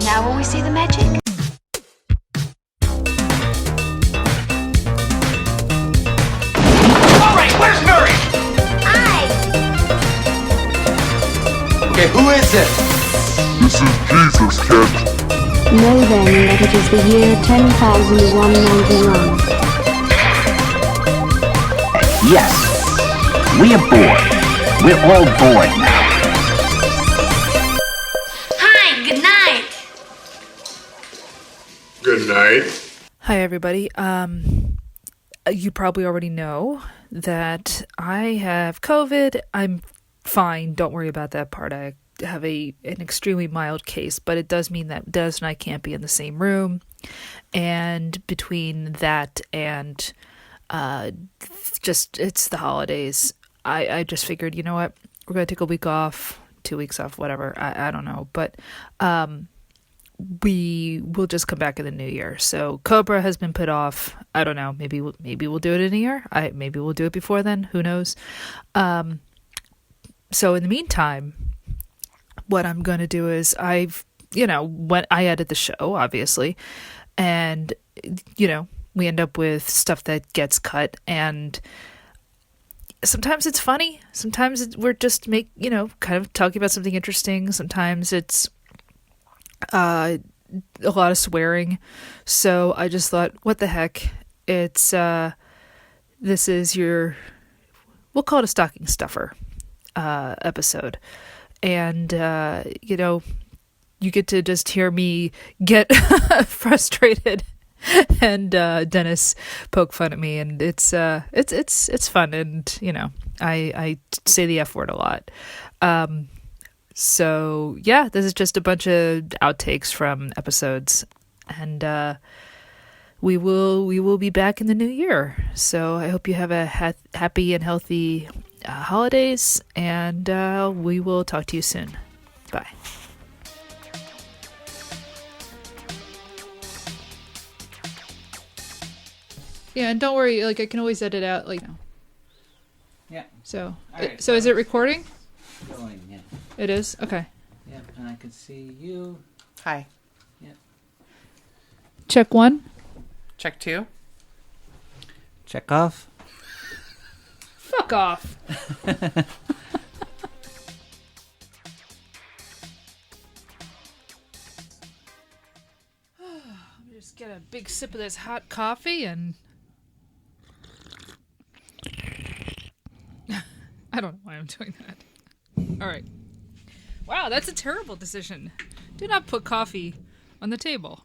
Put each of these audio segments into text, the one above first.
Now will we see the magic? All right, where's Murray? Okay, who is it? This is Jesus, kid. Know then that it is the year 10,191. Yes, we are bored. We're all bored now. Hi, good night. Good night. Hi, everybody. You probably already know that I have COVID. I'm fine. Don't worry about that part. I have an extremely mild case, but it does mean that Des and I can't be in the same room. And between that and just it's the holidays, I just figured, you know what? We're going to take a week off, 2 weeks off, whatever. I don't know. But we will just come back in the new year. So Cobra has been put off. I don't know. Maybe we'll do it in a year. Maybe we'll do it before then. Who knows? So in the meantime, what I'm going to do is when I edit the show, obviously, and, we end up with stuff that gets cut, and sometimes it's funny. Sometimes we're just kind of talking about something interesting. Sometimes it's a lot of swearing. So I just thought, what the heck? It's, this is we'll call it a stocking stuffer episode. And, you get to just hear me get frustrated and Dennis poke fun at me, and it's fun, and I say the F word a lot. So yeah, this is just a bunch of outtakes from episodes, and we will be back in the new year. So I hope you have a happy and healthy holidays, and we will talk to you soon. Bye. Yeah, and don't worry, I can always edit out, Yeah. So, Alright, so is it recording? Going, yeah. It is? Okay. Yep, and I can see you. Hi. Yep. Check 1. Check 2. Check off. Fuck off. Let me just get a big sip of this hot coffee and... I don't know why I'm doing that. All right. Wow, that's a terrible decision. Do not put coffee on the table.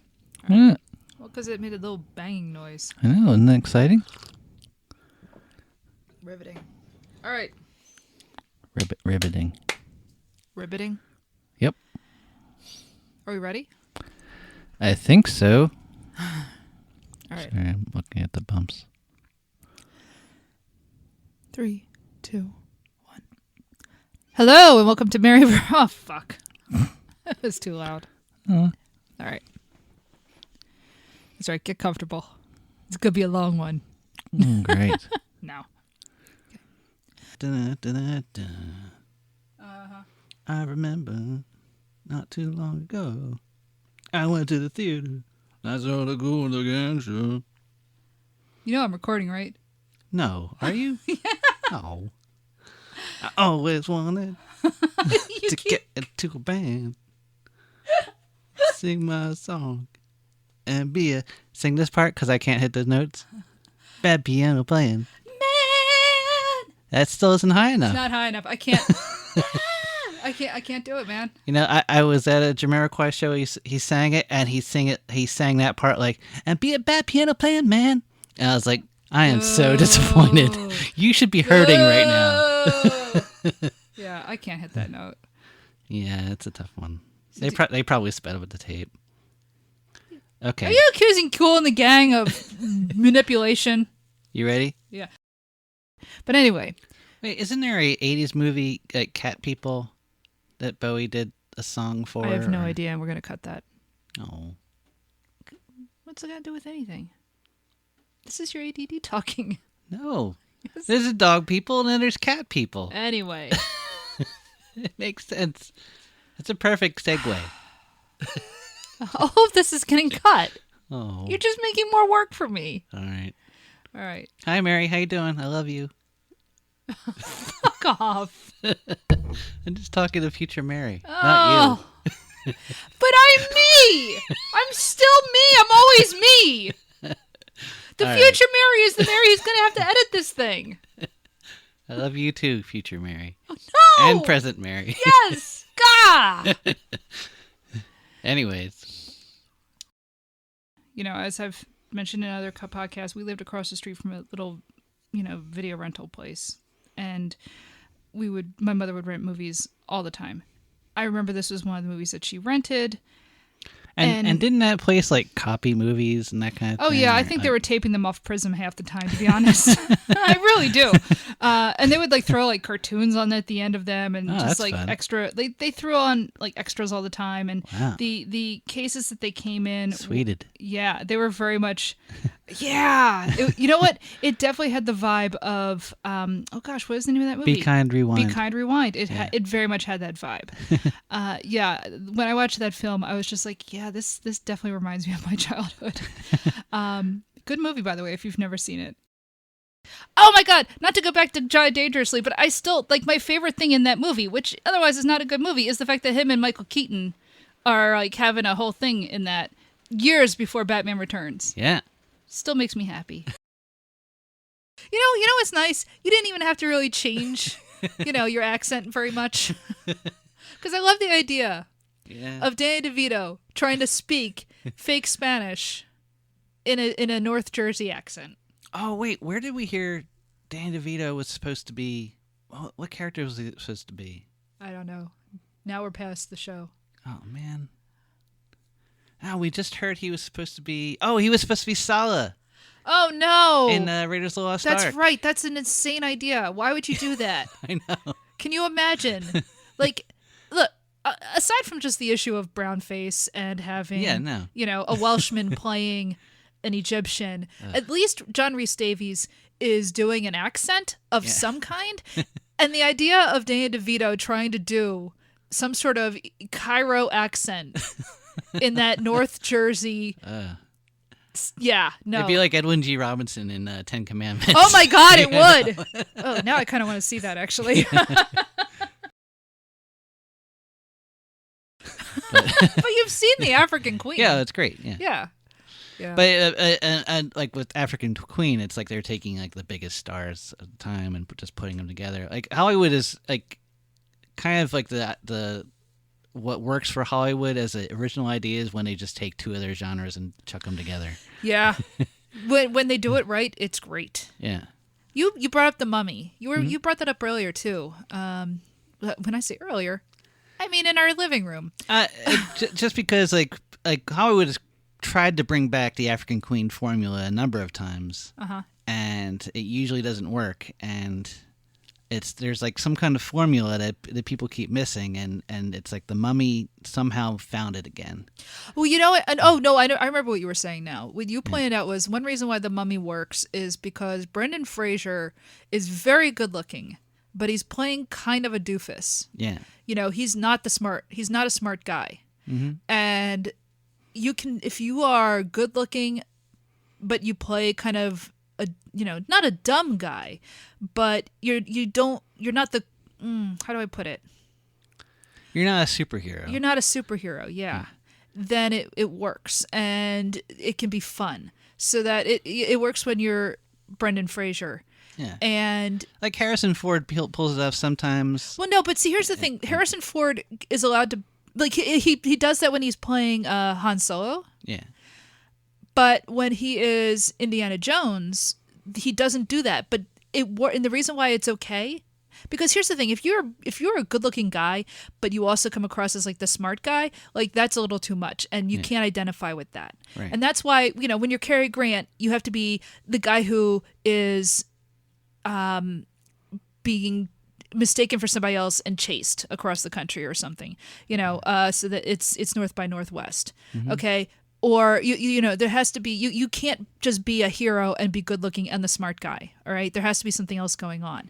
All right. Yeah. Well, because it made a little banging noise. I know, isn't that exciting? Riveting. All right. Riveting. Riveting. Yep. Are we ready? I think so. All right. Sorry, I'm looking at the bumps. 3, 2, 1. Hello, and welcome to Mary... Oh, fuck. That was too loud. Oh. All right. That's right. Get comfortable. It's going to be a long one. Great. No. Da-da-da-da-da. Uh-huh. I remember not too long ago, I went to the theater. I saw the Cool Again show. You know I'm recording, right? No, are you? Yeah. No. I always wanted to get into a band, sing my song, and sing this part because I can't hit the notes. Bad piano playing. Man! That still isn't high enough. It's not high enough. I can't. I can't do it, man. I was at a Jamiroquai show. He sang it, and he sang that part and be a bad piano playing man. And I was like, I am so disappointed. You should be hurting right now. Yeah, I can't hit that note. Yeah, it's a tough one. They probably sped up with the tape. Okay. Are you accusing Cool and the Gang of manipulation? You ready? Yeah. But anyway. Wait, isn't there a 80s movie, Cat People, that Bowie did a song for? I have no idea, and we're going to cut that. Oh. What's it got to do with anything? This is your ADD talking. No. Yes. There's a dog people, and then there's cat people. Anyway. It makes sense. It's a perfect segue. All of this is getting cut. Oh. You're just making more work for me. All right. All right. Hi, Mary. How you doing? I love you. Fuck off. I'm just talking to future Mary, not you. But I'm me. I'm still me. I'm always me. The All future Mary is the Mary who's going to have to edit this thing. I love you too, future Mary. Oh, no. And present Mary. Yes. Gah. Anyways. You know, as I've mentioned in other podcasts, we lived across the street from a little, video rental place. And my mother would rent movies all the time. I remember this was one of the movies that she rented. And didn't that place like copy movies and that kind of thing? Oh yeah, I think they were taping them off Prism half the time, to be honest. I really do. And they would like throw like cartoons on at the end of them, and just that's like fun. extra. They threw on like extras all the time, and Wow. the cases that they came in, Sweeted. yeah, they were very much. Yeah, you know what? It definitely had the vibe of oh gosh, what is the name of that movie? Be Kind, Rewind. Be Kind, Rewind. It very much had that vibe. Yeah, when I watched that film, I was just like, yeah, this definitely reminds me of my childhood. Good movie, by the way, if you've never seen it. Oh my god, not to go back to Die Dangerously, but I still, like, my favorite thing in that movie, which otherwise is not a good movie, is the fact that him and Michael Keaton are, like, having a whole thing in that years before Batman Returns. Yeah. Still makes me happy. You know what's nice? You didn't even have to really change, your accent very much. Because I love the idea of Danny DeVito trying to speak fake Spanish in a North Jersey accent. Oh, wait. Where did we hear Danny DeVito was supposed to be? What character was he supposed to be? I don't know. Now we're past the show. Oh, man. Oh, we just heard he was supposed to be... Oh, he was supposed to be Sala Oh, no. in Raiders of the Lost Ark. That's right. That's an insane idea. Why would you do that? I know. Can you imagine? Like, look, aside from just the issue of brown face and having, a Welshman playing an Egyptian, at least John Rhys Davies is doing an accent of some kind. And the idea of Danny DeVito trying to do some sort of Cairo accent in that North Jersey... Yeah, no. It'd be like Edwin G. Robinson in Ten Commandments. Oh my God, it would. Oh, now I kind of want to see that, actually. But you've seen The African Queen. Yeah, it's great. Yeah. Yeah. Yeah. But like with African Queen, it's like they're taking like the biggest stars of the time and just putting them together. Like Hollywood is like kind of like the what works for Hollywood as an original idea is when they just take two of their genres and chuck them together. Yeah. When they do it right, it's great. Yeah. You brought up The Mummy. You brought that up earlier too. When I say earlier, I mean in our living room. Just because like Hollywood has tried to bring back the African Queen formula a number of times, and it usually doesn't work. And there's like some kind of formula that people keep missing, and it's like The Mummy somehow found it again. Well, you know what? Oh no, I remember what you were saying now. What you pointed out was one reason why The Mummy works is because Brendan Fraser is very good looking, but he's playing kind of a doofus. Yeah. He's not a smart guy. Mm-hmm. And you can, if you are good looking, but you play kind of not a dumb guy, but you're not the, how do I put it? You're not a superhero. You're not a superhero. Yeah. Then it works, and it can be fun, so that it works when you're Brendan Fraser. Yeah. And like Harrison Ford pulls it off sometimes. Well, no, but see, here's the thing. Harrison Ford is allowed to, like, he does that when he's playing Han Solo. Yeah. But when he is Indiana Jones, he doesn't do that. But and the reason why it's okay, because here's the thing: if you're a good-looking guy, but you also come across as like the smart guy, like that's a little too much, and you can't identify with that. Right. And that's why when you're Cary Grant, you have to be the guy who is being mistaken for somebody else and chased across the country or something, so that it's North by Northwest. Mm-hmm. Okay. Or there has to be you can't just be a hero and be good looking and the smart guy. All right. There has to be something else going on.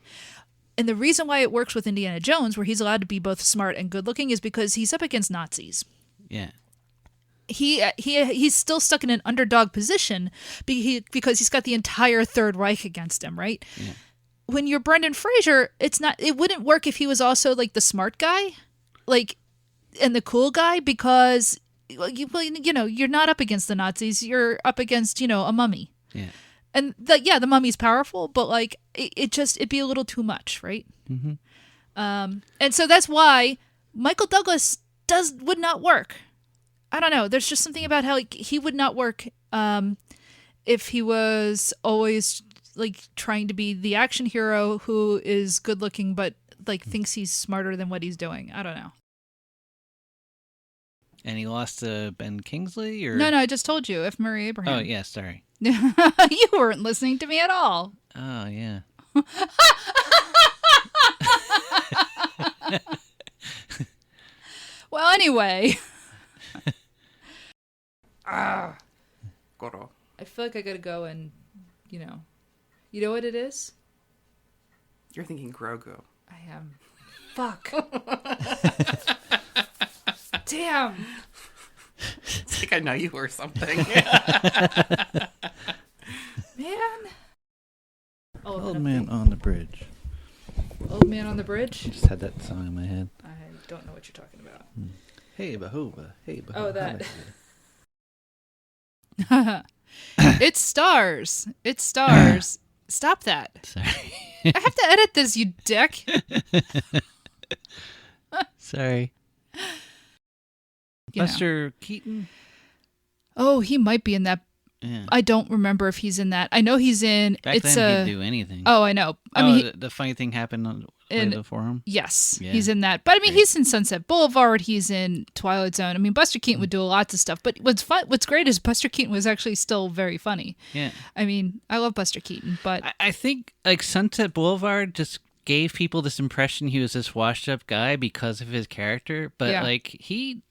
And the reason why it works with Indiana Jones, where he's allowed to be both smart and good looking, is because he's up against Nazis. Yeah. he's still stuck in an underdog position because he's got the entire Third Reich against him, right? Yeah. When you're Brendan Fraser, it wouldn't work if he was also like the smart guy, like, and the cool guy, because you're not up against the Nazis, you're up against a mummy. Yeah. And the mummy's powerful, but like it'd be a little too much, right? Mm-hmm. And so that's why Michael Douglas would not work. I don't know. There's just something about how he would not work if he was always like trying to be the action hero who is good looking but like thinks he's smarter than what he's doing. I don't know. And he lost to Ben Kingsley, or No, I just told you, F. Murray Abraham. Oh yeah, sorry. You weren't listening to me at all. Oh yeah. Well, anyway. Goro. I feel like I gotta go and, you know what it is? You're thinking Grogu. I am. Fuck. Damn. It's like I know you or something. Man. Old Man on the Bridge. Old Man on the Bridge? Just had that song in my head. I don't know what you're talking about. Hey Bahova, hey Bahova. Oh, that. It stars. Stop that. Sorry. I have to edit this, you dick. Sorry. You know. Buster Keaton? Oh, he might be in that. Yeah. I don't remember if he's in that. I know he's in. Back then he'd do anything. Oh, I know. I mean, the funny thing happened in before him. Yes, Yeah. he's in that. But I mean, he's in Sunset Boulevard. He's in Twilight Zone. I mean, Buster Keaton would do lots of stuff. But what's great is Buster Keaton was actually still very funny. Yeah. I mean, I love Buster Keaton, but I think like Sunset Boulevard just gave people this impression he was this washed up guy because of his character. But Yeah. like he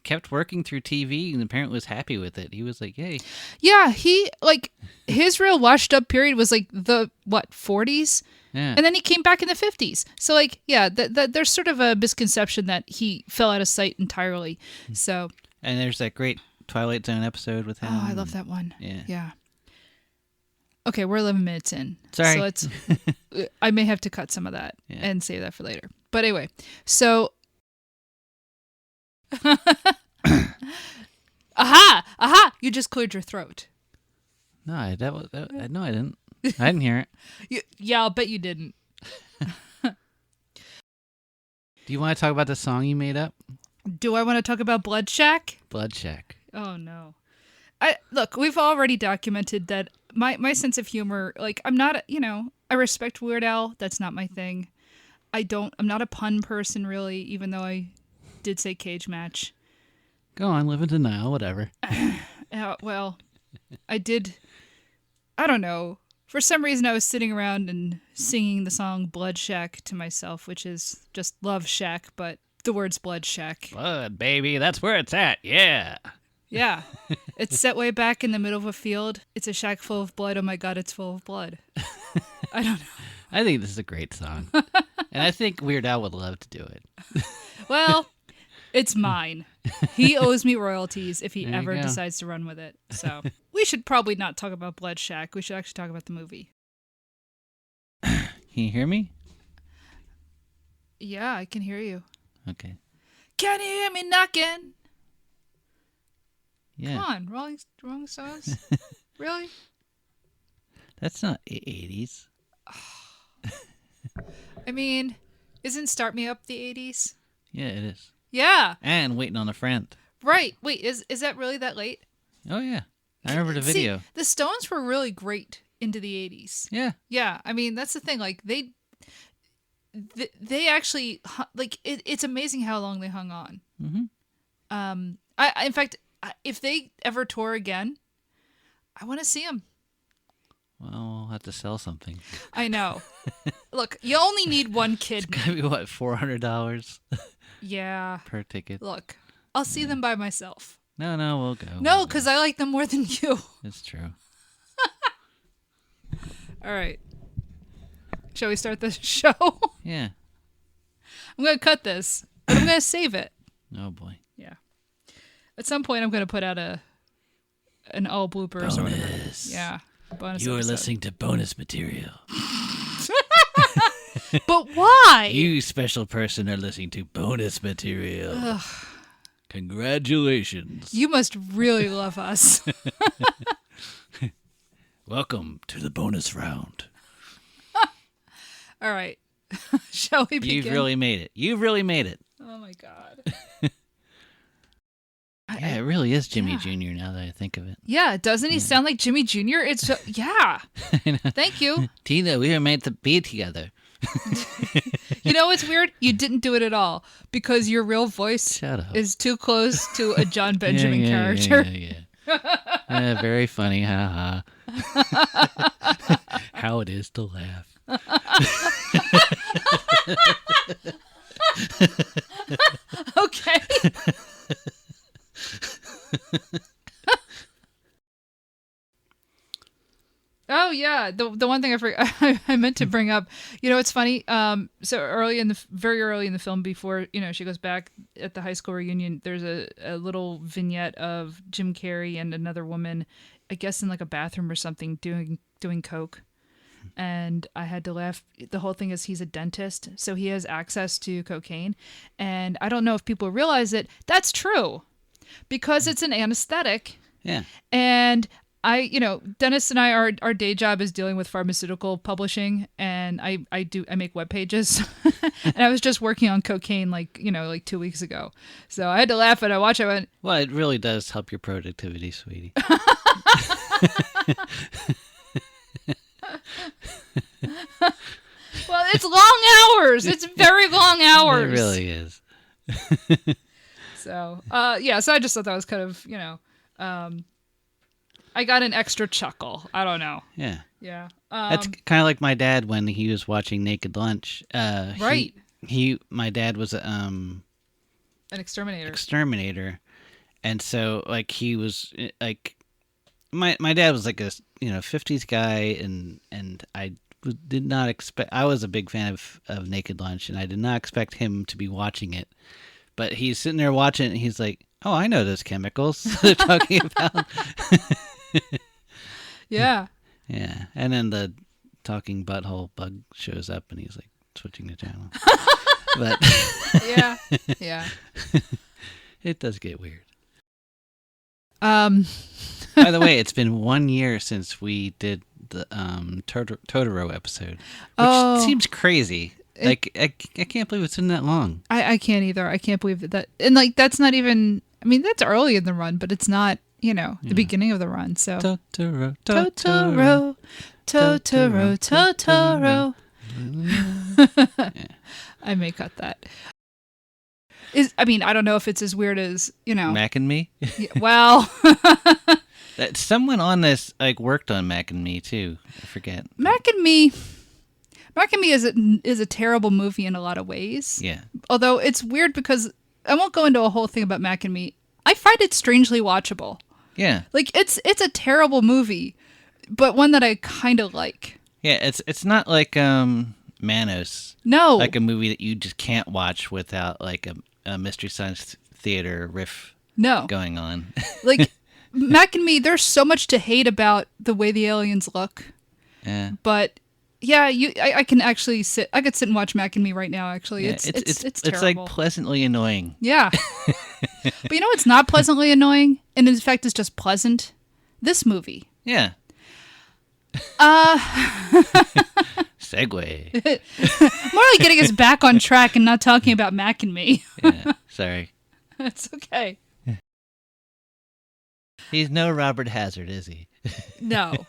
kept working through TV and apparently was happy with it. He was like, hey. yeah, he like his real washed up period was like the 40s. Yeah. And then he came back in the 50s. So, like, yeah, there's sort of a misconception that he fell out of sight entirely. So, And there's that great Twilight Zone episode with him. oh, I love that one. Yeah. Yeah. Okay, we're 11 minutes in. Sorry. So let's. I may have to cut some of that Yeah. and save that for later. But anyway, so. Aha! You just cleared your throat. No, I didn't. I didn't hear it. Yeah, I'll bet you didn't. Do you want to talk about the song you made up? Do I want to talk about Blood Shack? Blood Shack. Oh no. Look, we've already documented that my sense of humor, like I'm not, I respect Weird Al. That's not my thing. I'm not a pun person really, even though I did say cage match. Go on, live in denial, whatever. Well, I don't know. For some reason I was sitting around and singing the song Blood Shack to myself, which is just Love Shack, but the words Blood Shack. Blood, baby, that's where it's at. Yeah. Yeah. It's set way back in the middle of a field. It's a shack full of blood. Oh my God, it's full of blood. I don't know. I think this is a great song. And I think Weird Al would love to do it. Well, it's mine. He owes me royalties if he There you ever go. decides to run with it. So we should probably not talk about Blood Shack. We should actually talk about the movie. Can you hear me? Yeah, I can hear you. Okay. Can you hear me knocking? Yeah. Come on, wrong songs? Really? That's not 80s. I mean, isn't Start Me Up the 80s? Yeah, it is. Yeah, And Waiting on a Friend. right. Wait, is that really that late? Oh, yeah. I remember the video. See, the Stones were really great into the 80s. Yeah. Yeah, I mean, that's the thing. Like, they actually, like, it's amazing how long they hung on. Mm-hmm. In fact, if they ever tour again, I want to see them. Well, we'll have to sell something. I know. Look, you only need one kid. It's gonna be what, $400 Yeah. per ticket? Look, I'll see them by myself. No, we'll go. No, because I like them more than you. It's true. All right. Shall we start the show? Yeah. I'm going to cut this, but I'm going to save it. Oh boy. Yeah. At some point, I'm going to put out an all bloopers or whatever. Bonus. Yeah. Bonus You are episode. listening to bonus material. But why? You special person are listening to bonus material. Congratulations. You must really love us. Welcome to the bonus round. All right. Shall we begin? You've really made it. You've really made it. Oh my God. Yeah, it really is Jimmy Jr. now that I think of it. Yeah, doesn't he sound like Jimmy Jr.? It's yeah. Thank you. Tina, we were meant to be together. You know what's weird? You didn't do it at all because your real voice Shut up. is too close to a John Benjamin character. Yeah, very funny. Ha ha. How it is to laugh. Okay. Oh yeah, the one thing I meant to bring up. You know, it's funny. So very early in the film, before she goes back at the high school reunion, there's a little vignette of Jim Carrey and another woman, I guess in like a bathroom or something, doing coke. And I had to laugh. The whole thing is he's a dentist, so he has access to cocaine. And I don't know if people realize it. That's true, because it's an anesthetic. Yeah. And Dennis and our day job is dealing with pharmaceutical publishing, and I make web pages. And I was just working on cocaine like 2 weeks ago. So I had to laugh and I watched it. I went, Well, it really does help your productivity, sweetie. well, it's long hours. It's very long hours. It really is. So, so I just thought that was kind of, I got an extra chuckle. I don't know. Yeah. Yeah. That's kind of like my dad when he was watching Naked Lunch. Right. My dad was An exterminator. exterminator, and so like he was like my dad was like a 50s guy, and I did not expect. I was a big fan of Naked Lunch, and I did not expect him to be watching it. But he's sitting there watching it, and he's like, "Oh, I know those chemicals they're talking about." Yeah. Yeah, and then the talking butthole bug shows up, and he's like switching the channel. But Yeah. Yeah. it does get weird. Um. By the way, it's been 1 year since we did the Totoro episode, which Oh. seems crazy. Like I can't believe it's been that long. I can't either. I can't believe that. And like that's not even. I mean, that's early in the run, but it's not. The beginning of the run. So Totoro, Totoro, Totoro, Totoro. I may cut that. I don't know if it's as weird as Mac and Me. Yeah, well, That someone on this like worked on Mac and Me too. I forget. Mac and Me is a terrible movie in a lot of ways. Yeah. Although it's weird because I won't go into a whole thing about Mac and Me. I find it strangely watchable. Yeah. Like it's a terrible movie, but one that I kind of like. Yeah. It's not like Manos. No. Like a movie that you just can't watch without like a Mystery Science Theater riff No. going on. Like Mac and Me, there's so much to hate about the way the aliens look. Yeah. But yeah, I can actually sit and watch Mac and Me right now. Actually, Yeah, it's terrible. like pleasantly annoying. Yeah. But you know what's not pleasantly annoying, and in fact is just pleasant? This movie. Yeah. Segue. More like getting us back on track and not talking about Mac and Me. Yeah. Sorry. It's okay. He's no Robert Hazard, is he? No.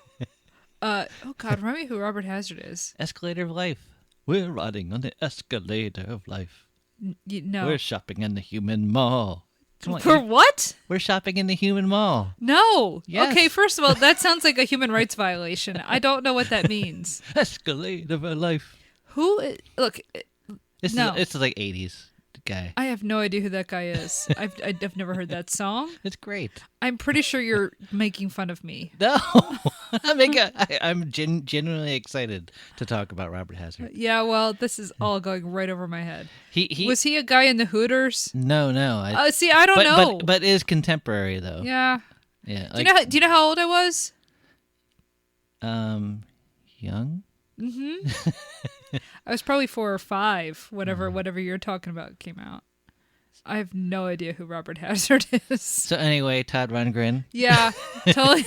Oh God, remind me who Robert Hazard is. Escalator of life. We're riding on the escalator of life. No. We're shopping in the human mall. Come on, For what? we're shopping in the human mall. No. Yes. Okay, first of all, that sounds like a human rights violation. I don't know what that means. Escalator of life. Look, No. It's like 80s guy. I have no idea who that guy is. I've never heard that song. It's great. I'm pretty sure you're making fun of me. No. I'm genuinely excited to talk about Robert Hazard. Yeah, well, this is all going right over my head. He Was he a guy in the Hooters? No. See, I don't know. But is contemporary though. Yeah. Yeah. Do you know how old I was? Young. I was probably 4 or 5 whatever you're talking about came out. I have no idea who Robert Hazard is. So anyway, Todd Rundgren. Yeah, totally,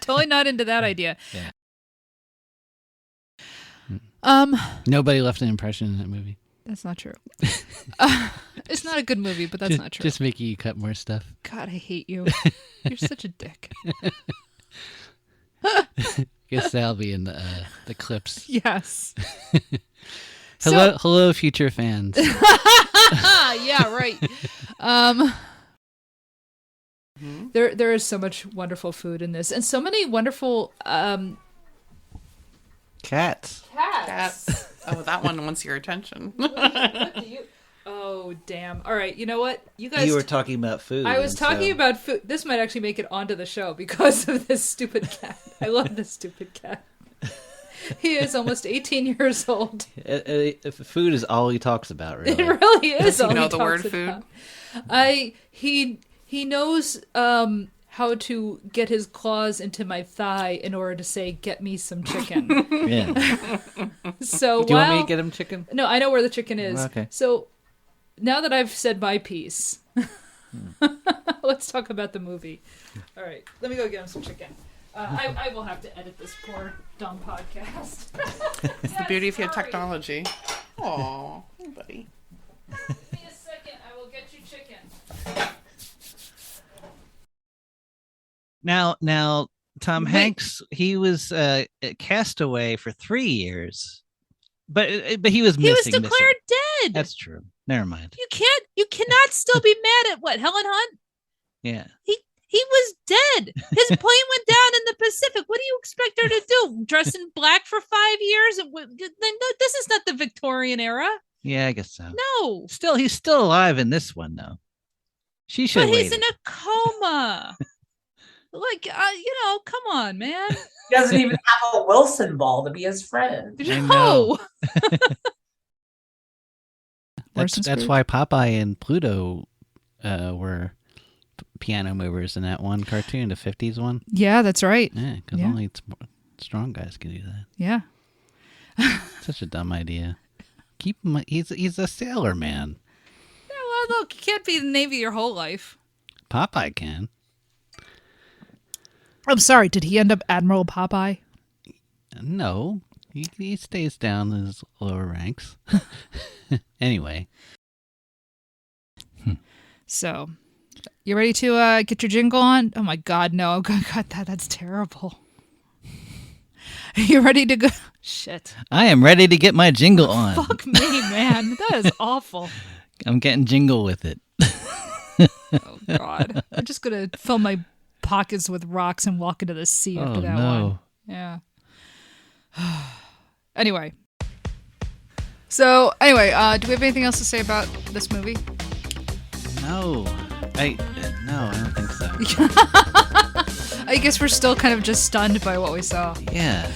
totally not into that idea. Yeah. Nobody left an impression in that movie. That's not true. It's not a good movie, but that's not true. Just making you cut more stuff. God, I hate you. You're such a dick. Guess that'll be in the clips. Yes. Hello, future fans. Yeah, right. There is so much wonderful food in this, and so many wonderful Cats. Cats. Oh, that one wants your attention. What do you? Oh, damn. All right, you know what? You guys. You were talking about food. I was talking about food. This might actually make it onto the show because of this stupid cat. I love this stupid cat. He is almost 18 years old. If food is all he talks about, really. It really is. Does he all know he the talks word food? about. He knows how to get his claws into my thigh in order to say, "Get me some chicken." Yeah. So Do you want me to get him chicken? No, I know where the chicken is. Okay. So now that I've said my piece, let's talk about the movie. All right, let me go get him some chicken. I will have to edit this poor dumb podcast. It's the beauty of your technology. Aw, hey, buddy. Give me a second. I will get you chicken. Now, Tom Hanks, he was castaway for 3 years, but he was missing. He was declared dead. That's true. Never mind. You cannot still be mad at what, Helen Hunt? Yeah. He was dead. His plane went down in the Pacific. What do you expect her to do? Dress in black for 5 years? This is not the Victorian era. Yeah, I guess so. No. He's still alive in this one, though. She should. But he's in a coma. Come on, man. He doesn't even have a Wilson ball to be his friend. No. That's why Popeye and Pluto were piano movers in that one cartoon, the 50s one. Yeah, that's right. Yeah, because only strong guys can do that. Yeah. Such a dumb idea. Keep him. He's a sailor man. Yeah, well, look, you can't be in the Navy your whole life. Popeye can. I'm sorry, did he end up Admiral Popeye? No, he stays down in his lower ranks. Anyway. So, you ready to get your jingle on? Oh my God, no! Oh God, that's terrible. Are you ready to go? Shit! I am ready to get my jingle on. Fuck me, man. That is awful. I'm getting jingle with it. Oh God! I'm just gonna fill my pockets with rocks and walk into the sea after that one. Yeah. Anyway. So, do we have anything else to say about this movie? No, I don't think so. I guess we're still kind of just stunned by what we saw. Yeah.